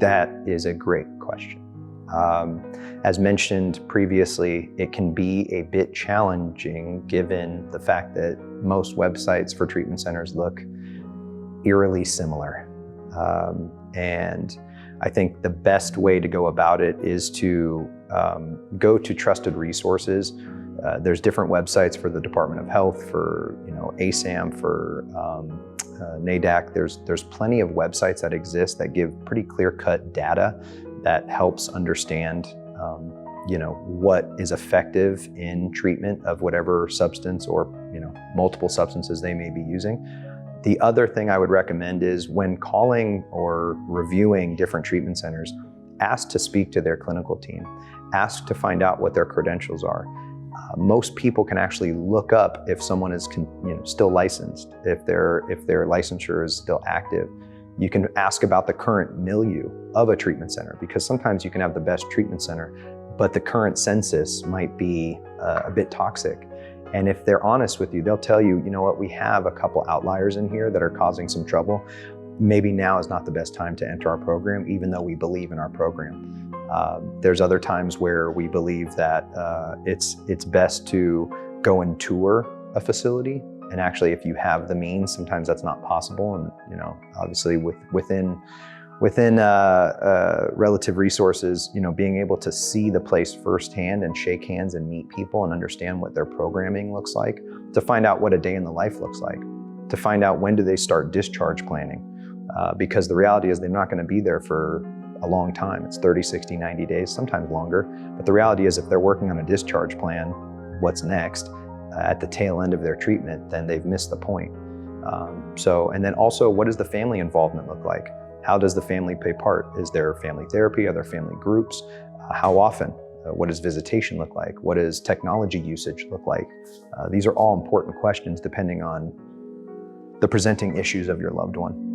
That is a great question. As mentioned previously, it can be a bit challenging given the fact that most websites for treatment centers look eerily similar. And I think the best way to go about it is to go to trusted resources. There's different websites for the Department of Health, for ASAM, for NADAC. There's plenty of websites that exist that give pretty clear-cut data that helps understand what is effective in treatment of whatever substance or multiple substances they may be using. The other thing I would recommend is when calling or reviewing different treatment centers, ask to speak to their clinical team. Ask to find out what their credentials are. Most people can actually look up if someone is still licensed, if their licensure is still active. You can ask about the current milieu of a treatment center, because sometimes you can have the best treatment center, but the current census might be a bit toxic. And if they're honest with you, they'll tell you, you know what, we have a couple outliers in here that are causing some trouble. Maybe now is not the best time to enter our program, even though we believe in our program. There's other times where we believe that it's best to go and tour a facility. And actually, if you have the means, sometimes that's not possible. And obviously within relative resources, being able to see the place firsthand and shake hands and meet people and understand what their programming looks like, to find out what a day in the life looks like, to find out when do they start discharge planning, because the reality is they're not going to be there for a long time. It's 30, 60, 90 days, sometimes longer. But the reality is if they're working on a discharge plan, what's next at the tail end of their treatment, then they've missed the point. And then also, what does the family involvement look like? How does the family play part? Is there family therapy? Are there family groups? How often? What does visitation look like? What does technology usage look like? These are all important questions depending on the presenting issues of your loved one.